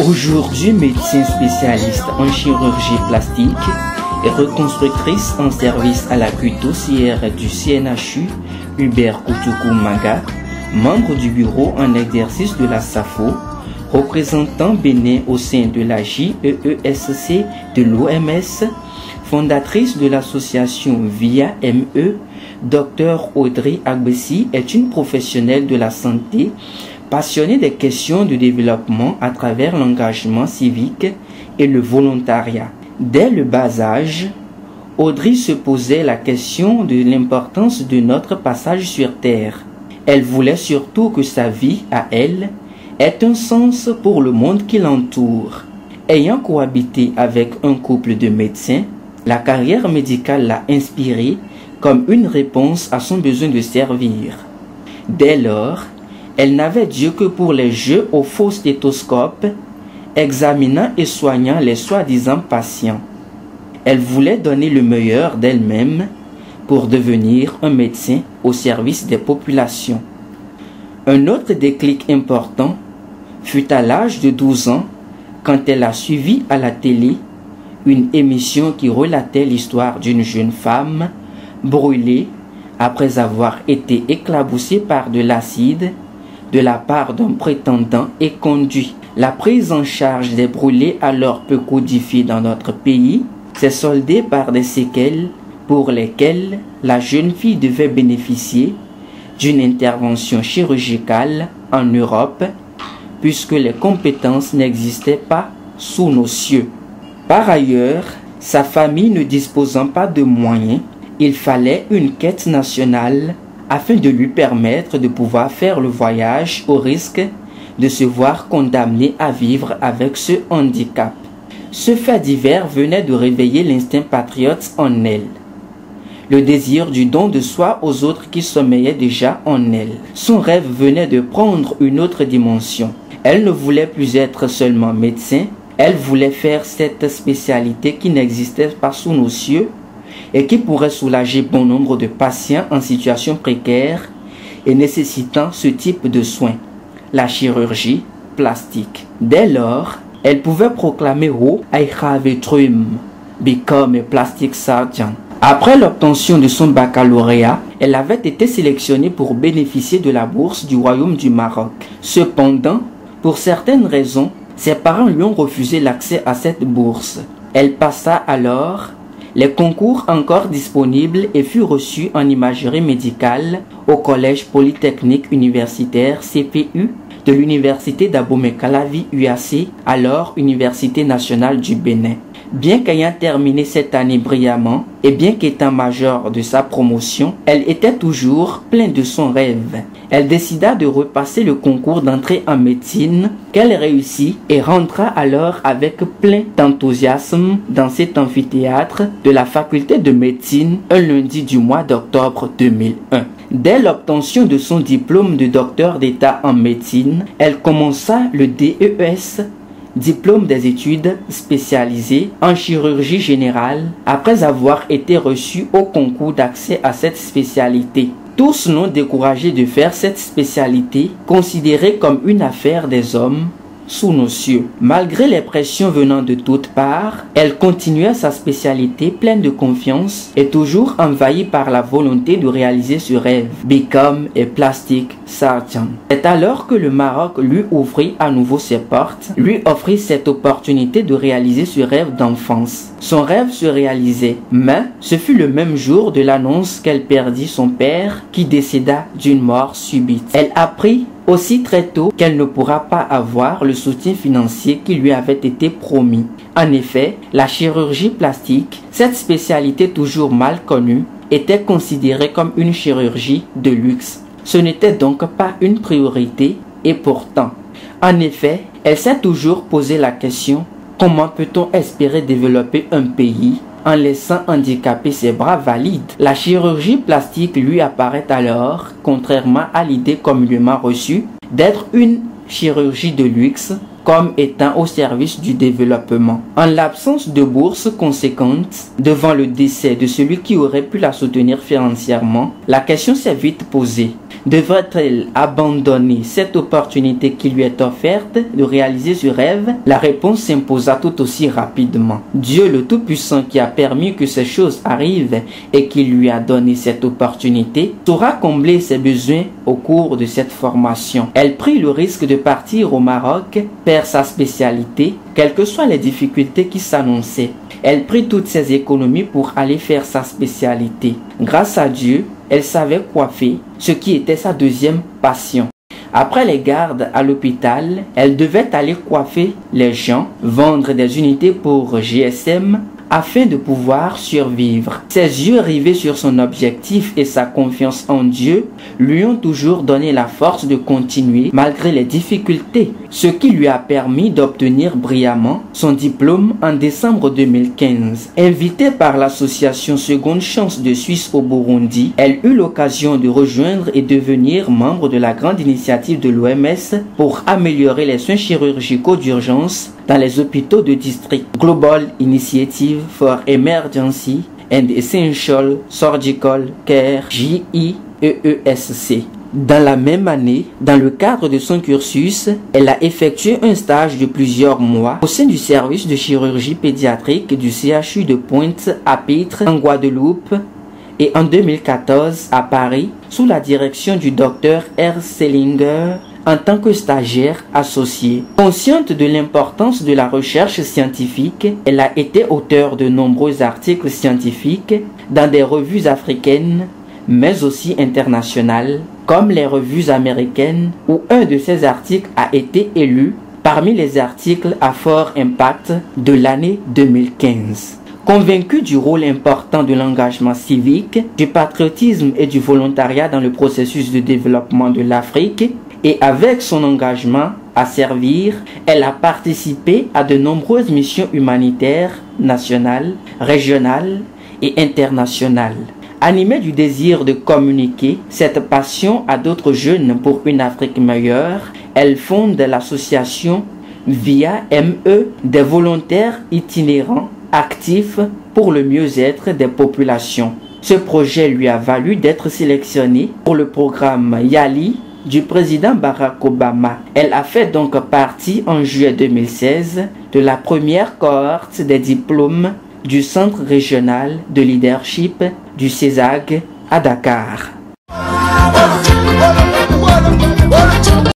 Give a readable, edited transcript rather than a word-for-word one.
Aujourd'hui médecin spécialiste en chirurgie plastique et reconstructrice en service à la cutossière du CNHU, Hubert Koutoukou Maga, membre du bureau en exercice de la SAFO, représentant Bénin au sein de la JEESC de l'OMS, fondatrice de l'association VIA ME, Dr Audrey Agbessi est une professionnelle de la santé passionnée des questions de développement à travers l'engagement civique et le volontariat. Dès le bas âge, Audrey se posait la question de l'importance de notre passage sur Terre. Elle voulait surtout que sa vie, à elle, ait un sens pour le monde qui l'entoure. Ayant cohabité avec un couple de médecins, la carrière médicale l'a inspirée comme une réponse à son besoin de servir. Dès lors, elle n'avait Dieu que pour les jeux au faux stéthoscope, examinant et soignant les soi-disant patients. Elle voulait donner le meilleur d'elle-même pour devenir un médecin au service des populations. Un autre déclic important fut à l'âge de 12 ans quand elle a suivi à la télé une émission qui relatait l'histoire d'une jeune femme brûlée après avoir été éclaboussée par de l'acide de la part d'un prétendant et conduit. La prise en charge des brûlés, alors peu codifiée dans notre pays, s'est soldée par des séquelles pour lesquelles la jeune fille devait bénéficier d'une intervention chirurgicale en Europe, puisque les compétences n'existaient pas sous nos cieux. Par ailleurs, sa famille ne disposant pas de moyens, il fallait une quête nationale afin de lui permettre de pouvoir faire le voyage au risque de se voir condamné à vivre avec ce handicap. Ce fait divers venait de réveiller l'instinct patriote en elle, le désir du don de soi aux autres qui sommeillait déjà en elle. Son rêve venait de prendre une autre dimension. Elle ne voulait plus être seulement médecin, elle voulait faire cette spécialité qui n'existait pas sous nos cieux et qui pourrait soulager bon nombre de patients en situation précaire et nécessitant ce type de soins, la chirurgie plastique. Dès lors, elle pouvait proclamer haut « I have a dream, become a plastic surgeon ». Après l'obtention de son baccalauréat, elle avait été sélectionnée pour bénéficier de la bourse du Royaume du Maroc. Cependant, pour certaines raisons, ses parents lui ont refusé l'accès à cette bourse. Elle passa alors les concours encore disponibles et fut reçue en imagerie médicale au Collège Polytechnique Universitaire CPU de l'Université d'Abomey-Calavi UAC, alors Université nationale du Bénin. Bien qu'ayant terminé cette année brillamment et bien qu'étant majeure de sa promotion, elle était toujours pleine de son rêve. Elle décida de repasser le concours d'entrée en médecine qu'elle réussit et rentra alors avec plein d'enthousiasme dans cet amphithéâtre de la faculté de médecine un lundi du mois d'octobre 2001. Dès l'obtention de son diplôme de docteur d'État en médecine, elle commença le DES, diplôme des études spécialisées en chirurgie générale, après avoir été reçue au concours d'accès à cette spécialité. Tous n'ont découragé de faire cette spécialité, considérée comme une affaire des hommes sous nos cieux. Malgré les pressions venant de toutes parts, elle continuait sa spécialité pleine de confiance et toujours envahie par la volonté de réaliser ce rêve, become a plastic surgeon. C'est alors que le Maroc lui ouvrit à nouveau ses portes, lui offrit cette opportunité de réaliser ce rêve d'enfance. Son rêve se réalisait, mais ce fut le même jour de l'annonce qu'elle perdit son père qui décéda d'une mort subite. Elle apprit aussi très tôt qu'elle ne pourra pas avoir le soutien financier qui lui avait été promis. En effet, la chirurgie plastique, cette spécialité toujours mal connue, était considérée comme une chirurgie de luxe. Ce n'était donc pas une priorité et pourtant, en effet, elle s'est toujours posé la question: comment peut-on espérer développer un pays en laissant handicaper ses bras valides? La chirurgie plastique lui apparaît alors, contrairement à l'idée communément reçue, d'être une chirurgie de luxe comme étant au service du développement. En l'absence de bourse conséquente, devant le décès de celui qui aurait pu la soutenir financièrement, la question s'est vite posée. Devrait-elle abandonner cette opportunité qui lui est offerte de réaliser ce rêve? La réponse s'imposa tout aussi rapidement. Dieu le Tout-Puissant, qui a permis que ces choses arrivent et qui lui a donné cette opportunité, saura combler ses besoins au cours de cette formation. Elle prit le risque de partir au Maroc, faire sa spécialité, quelles que soient les difficultés qui s'annonçaient. Elle prit toutes ses économies pour aller faire sa spécialité. Grâce à Dieu, elle savait coiffer, ce qui était sa deuxième passion. Après les gardes à l'hôpital, elle devait aller coiffer les gens, vendre des unités pour GSM, afin de pouvoir survivre. Ses yeux rivés sur son objectif et sa confiance en Dieu lui ont toujours donné la force de continuer malgré les difficultés, ce qui lui a permis d'obtenir brillamment son diplôme en décembre 2015. Invitée par l'association Seconde Chance de Suisse au Burundi, elle eut l'occasion de rejoindre et devenir membre de la grande initiative de l'OMS pour améliorer les soins chirurgicaux d'urgence dans les hôpitaux de district. Global Initiative for Emergency and Essential Surgical Care, JIEESC. Dans la même année, dans le cadre de son cursus, elle a effectué un stage de plusieurs mois au sein du service de chirurgie pédiatrique du CHU de Pointe-à-Pitre en Guadeloupe et en 2014 à Paris sous la direction du Dr R. Selinger en tant que stagiaire associée. Consciente de l'importance de la recherche scientifique, elle a été auteure de nombreux articles scientifiques dans des revues africaines, mais aussi internationales, comme les revues américaines, où un de ses articles a été élu parmi les articles à fort impact de l'année 2015. Convaincue du rôle important de l'engagement civique, du patriotisme et du volontariat dans le processus de développement de l'Afrique, et avec son engagement à servir, elle a participé à de nombreuses missions humanitaires nationales, régionales et internationales. Animée du désir de communiquer cette passion à d'autres jeunes pour une Afrique meilleure, elle fonde l'association Via ME, des volontaires itinérants actifs pour le mieux-être des populations. Ce projet lui a valu d'être sélectionnée pour le programme YALI du président Barack Obama. Elle a fait donc partie en juillet 2016 de la première cohorte des diplômes du Centre régional de leadership du CESAG à Dakar.